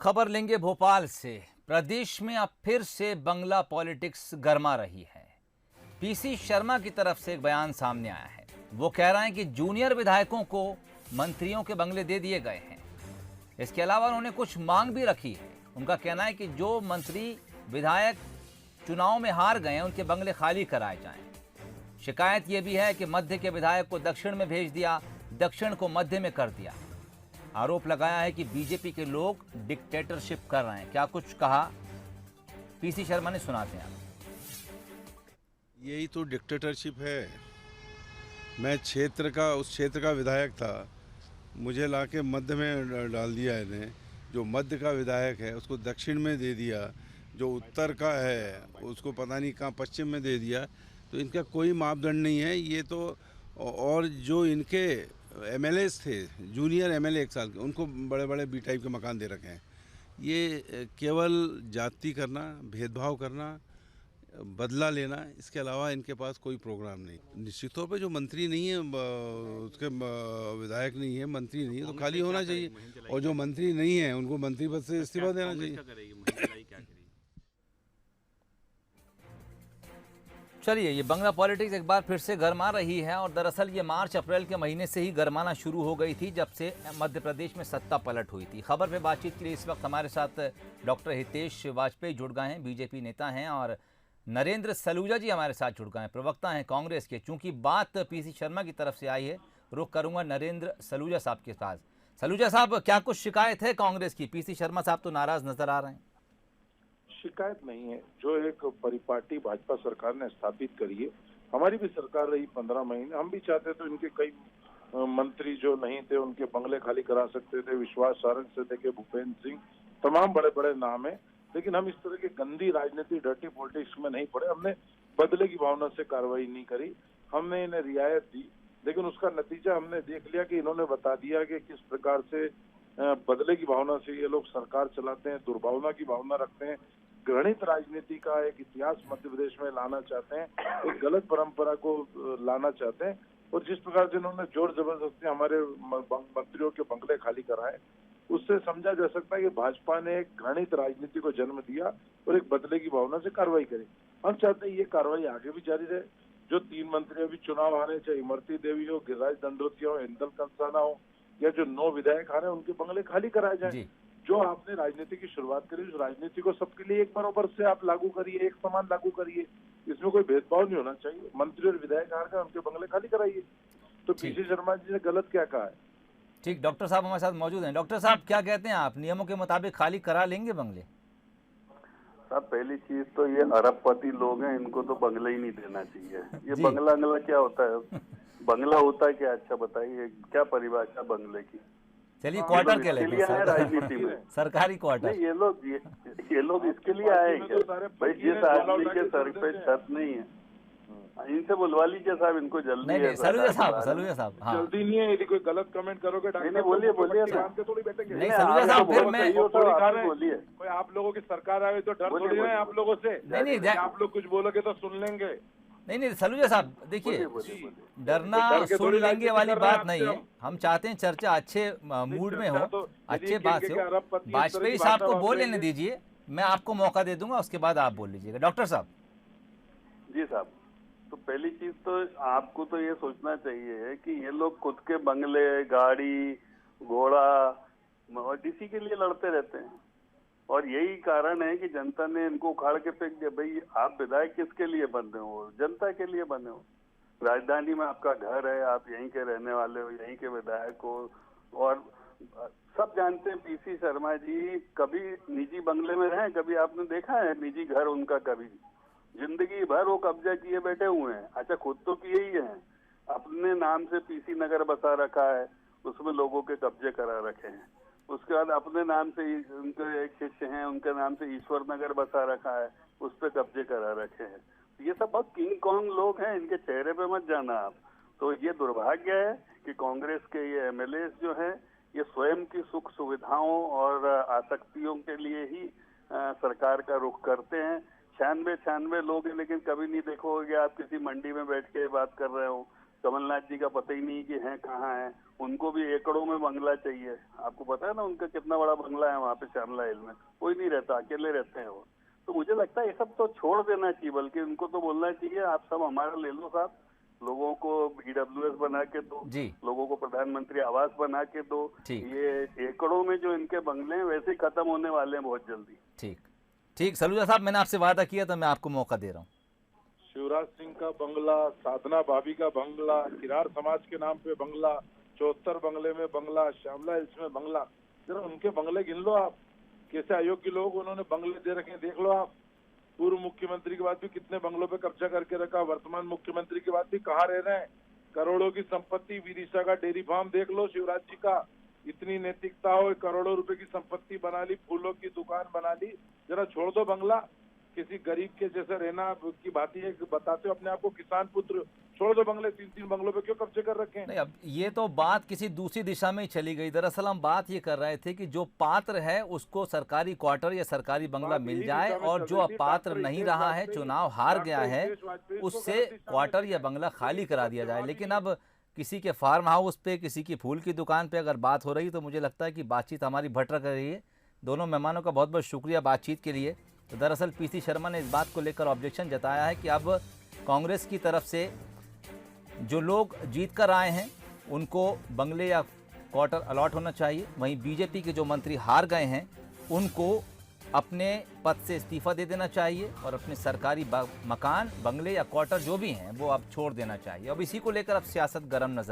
खबर लेंगे भोपाल से। प्रदेश में अब फिर से बंगला पॉलिटिक्स गर्मा रही है। पीसी शर्मा की तरफ से एक बयान सामने आया है। वो कह रहे हैं कि जूनियर विधायकों को मंत्रियों के बंगले दे दिए गए हैं। इसके अलावा उन्होंने कुछ मांग भी रखी है। उनका कहना है कि जो मंत्री विधायक चुनाव में हार गए हैं उनके बंगले खाली कराए जाएं। शिकायत यह भी है कि मध्य के विधायक को दक्षिण में भेज दिया, दक्षिण को मध्य में कर दिया। आरोप लगाया है कि बीजेपी के लोग डिक्टेटरशिप कर रहे हैं। क्या कुछ कहा पीसी शर्मा ने, सुनाते हैं। यही तो डिक्टेटरशिप है। मैं उस क्षेत्र का विधायक था, मुझे लाके मध्य में डाल दिया इन्हें। जो मध्य का विधायक है उसको दक्षिण में दे दिया, जो उत्तर का है उसको पता नहीं कहाँ पश्चिम में दे दिया। तो इनका कोई मापदंड नहीं है ये तो। और जो इनके एमएलएस थे, जूनियर एमएलए 1 साल के, उनको बड़े बड़े बी टाइप के मकान दे रखे हैं। ये केवल जाति करना, भेदभाव करना, बदला लेना, इसके अलावा इनके पास कोई प्रोग्राम नहीं। निश्चित तौर पे जो मंत्री नहीं है, उसके विधायक नहीं है, मंत्री नहीं है तो खाली होना चाहिए। और जो मंत्री नहीं है उनको मंत्री पद से इस्तीफा देना चाहिए। चलिए, ये बंगला पॉलिटिक्स एक बार फिर से गरमा रही है और दरअसल ये मार्च अप्रैल के महीने से ही गरमाना शुरू हो गई थी, जब से मध्य प्रदेश में सत्ता पलट हुई थी। खबर पे बातचीत के लिए इस वक्त हमारे साथ डॉक्टर हितेश वाजपेयी जुड़ गए हैं, बीजेपी नेता हैं, और नरेंद्र सलूजा जी हमारे साथ जुड़ गए हैं, प्रवक्ता हैं कांग्रेस के। चूंकि बात पीसी शर्मा की तरफ से आई है, रुख करूंगा नरेंद्र सलूजा साहब के पास। सलूजा साहब, क्या कुछ शिकायत है कांग्रेस की? पीसी शर्मा साहब तो नाराज नजर आ रहे हैं। शिकायत नहीं है। जो एक परिपाटी भाजपा सरकार ने स्थापित करी है, हमारी भी सरकार रही 15 महीने, हम भी चाहते तो इनके कई मंत्री जो नहीं थे उनके बंगले खाली करा सकते थे। विश्वास सारंग से लेके भूपेंद्र सिंह, तमाम बड़े बड़े नाम है। लेकिन हम इस तरह की गंदी राजनीति, डर्टी पॉलिटिक्स में नहीं पड़े। हमने बदले की भावना से कार्रवाई नहीं करी, हमने इन्हें रियायत दी। लेकिन उसका नतीजा हमने देख लिया कि इन्होंने बता दिया कि किस प्रकार से बदले की भावना से ये लोग सरकार चलाते हैं, दुर्भावना की भावना रखते हैं, घृणित राजनीति का एक इतिहास मध्य प्रदेश में लाना चाहते हैं, एक गलत परंपरा को लाना चाहते हैं। और जिस प्रकार से इन्होंने जोर जबरदस्ती हमारे मंत्रियों के बंगले खाली कराए, उससे समझा जा सकता है कि भाजपा ने एक घृणित राजनीति को जन्म दिया और एक बदले की भावना से कार्रवाई करी। हम चाहते हैं ये कार्रवाई आगे भी जारी रहे। जो 3 मंत्री अभी चुनाव आ रहे, चाहे इमरती देवी हो, गिरिराज दंडोतिया हो, इंदल कंसाना हो, या जो 9 विधायक आ रहे हैं, उनके बंगले खाली कराए जाए। जो आपने राजनीति की शुरुआत करी, उस राजनीति को सबके लिए एक बराबर से आप लागू करिए, एक समान लागू करिए। इसमें कोई भेदभाव नहीं होना चाहिए। मंत्री और विधायक आ गए, उनके बंगले खाली कराइए। तो पीसी शर्मा जी ने गलत क्या कहा है? ठीक, डॉक्टर साहब हमारे साथ मौजूद हैं। डॉक्टर साहब, क्या कहते हैं आप, नियमों के मुताबिक खाली करा लेंगे बंगले? साहब, पहली चीज तो ये अरबपति लोग हैं, इनको तो बंगला ही नहीं देना चाहिए। ये बंगला क्या होता है? बंगला होता है क्या? अच्छा बताइए, क्या परिभाषा बंगले की? चलिए, क्वार्टर के लिए राजनीति में सरकारी क्वार्टर। ये लोग इसके लिए आए क्या भाई? जिस आदमी के सर पे छत नहीं है, इनसे बुलवा लीजिए साहब, इनको जल्दी है। सलूजा साहब, हाँ। जल्दी नहीं है। यदि कोई गलत कमेंट करोगे नहीं, बोलिए थोड़ी बैठेंगे। नहीं सलूजा साहब, फिर मैं बोलिए। कोई आप लोगों की सरकार आए तो डर थोड़ी है आप लोगों से। नहीं, आप लोग कुछ बोलोगे तो सुन लेंगे। नहीं सलूजा साहब, देखिए, डरना सुन लेंगे वाली बात नहीं है। हम चाहते हैं चर्चा अच्छे मूड में हो, अच्छे बात से हो। वाजपेयी साहब को बोल लेने दीजिए, मैं आपको मौका दे दूंगा, उसके बाद आप बोल लीजिएगा। डॉक्टर साहब जी। साहब, तो पहली चीज तो आपको तो ये सोचना चाहिए कि ये लोग खुद के बंगले, गाड़ी, घोड़ा और डीसी के लिए लड़ते रहते हैं, और यही कारण है कि जनता ने इनको उखाड़ के फेंक दिया। भाई, आप विधायक किसके लिए बने हो? जनता के लिए बने हो। राजधानी में आपका घर है, आप यहीं के रहने वाले हो, यहीं के विधायक हो, और सब जानते हैं पीसी शर्मा जी कभी निजी बंगले में रहे? कभी आपने देखा है निजी घर उनका? कभी? जिंदगी भर वो कब्जा किए बैठे हुए हैं। अच्छा, खुद तो किए ही हैं, अपने नाम से पीसी नगर बसा रखा है, उसमें लोगों के कब्जे करा रखे हैं। उसके बाद अपने नाम से उनके एक शिष्य हैं, उनके नाम से ईश्वर नगर बसा रखा है, उस पर कब्जे करा रखे हैं। ये सब बहुत किंग कॉन्ग लोग हैं, इनके चेहरे पे मत जाना आप। तो ये दुर्भाग्य है कि कांग्रेस के ये एमएलए जो हैं, ये स्वयं की सुख सुविधाओं और आसक्तियों के लिए ही सरकार का रुख करते हैं। 96 लोग हैं, लेकिन कभी नहीं देखोगे आप किसी मंडी में बैठ के बात कर रहे हो, कमलनाथ जी का पता ही नहीं कि हैं कहाँ हैं। उनको भी एकड़ों में बंगला चाहिए। आपको पता है ना उनका कितना बड़ा बंगला है वहाँ पे श्यामला हिल में, कोई नहीं रहता, अकेले रहते हैं वो। तो मुझे लगता है ये सब तो छोड़ देना चाहिए, बल्कि उनको तो बोलना चाहिए आप सब हमारा ले लो साहब, लोगों को EWS बना के दो, जी लोगों को प्रधानमंत्री आवास बना के दो। ठीक। ये एकड़ों में जो इनके बंगले हैं वैसे ही खत्म होने वाले हैं बहुत जल्दी। ठीक ठीक सलूजा साहब, मैंने आपसे वादा किया था, मैं आपको मौका दे रहा हूँ। शिवराज सिंह का बंगला, साधना भाभी का बंगला, किरार समाज के नाम पे बंगला, 74 बंगले में बंगला, श्यामला हिल्स में बंगला, जरा उनके बंगले गिन लो आप, कैसे अयोग्य लोग उन्होंने बंगले दे रखे हैं, देख लो आप। पूर्व मुख्यमंत्री के बाद भी कितने बंगलों पे कब्जा करके रखा, वर्तमान मुख्यमंत्री के बाद भी कहाँ रह रहे हैं। करोड़ों की संपत्ति, विदिशा का डेयरी फार्म देख लो शिवराज जी का, इतनी नैतिकता हो, करोड़ों रुपए की संपत्ति बना ली, फूलों की दुकान बना ली, जरा छोड़ दो बंगला। किसी गरीब के जैसे रहना की बात ही बताते हो अपने आप को किसान पुत्र, छोड़ दो बंगले। 3-3 बंगलों पे क्यों कब्जे कर रखे हैं? नहीं, अब ये तो बात किसी दूसरी दिशा में ही चली गई। दरअसल हम बात ये कर रहे थे कि जो पात्र है उसको सरकारी क्वार्टर या सरकारी बंगला मिल जाए, और जो अपात्र नहीं रहा है, चुनाव हार गया है, उससे क्वार्टर या बंगला खाली करा दिया जाए। लेकिन अब किसी के फार्म हाउस पे, किसी की फूल की दुकान पे अगर बात हो रही, तो मुझे लगता है कि बातचीत हमारी भटक रही है। दोनों मेहमानों का बहुत बहुत शुक्रिया बातचीत के लिए। तो दरअसल PC शर्मा ने इस बात को लेकर ऑब्जेक्शन जताया है कि अब कांग्रेस की तरफ से जो लोग जीत कर आए हैं उनको बंगले या क्वार्टर अलॉट होना चाहिए, वहीं बीजेपी के जो मंत्री हार गए हैं उनको अपने पद से इस्तीफा दे देना चाहिए और अपने सरकारी मकान, बंगले या क्वार्टर जो भी हैं वो अब छोड़ देना चाहिए। अब इसी को लेकर अब सियासत गर्म नजर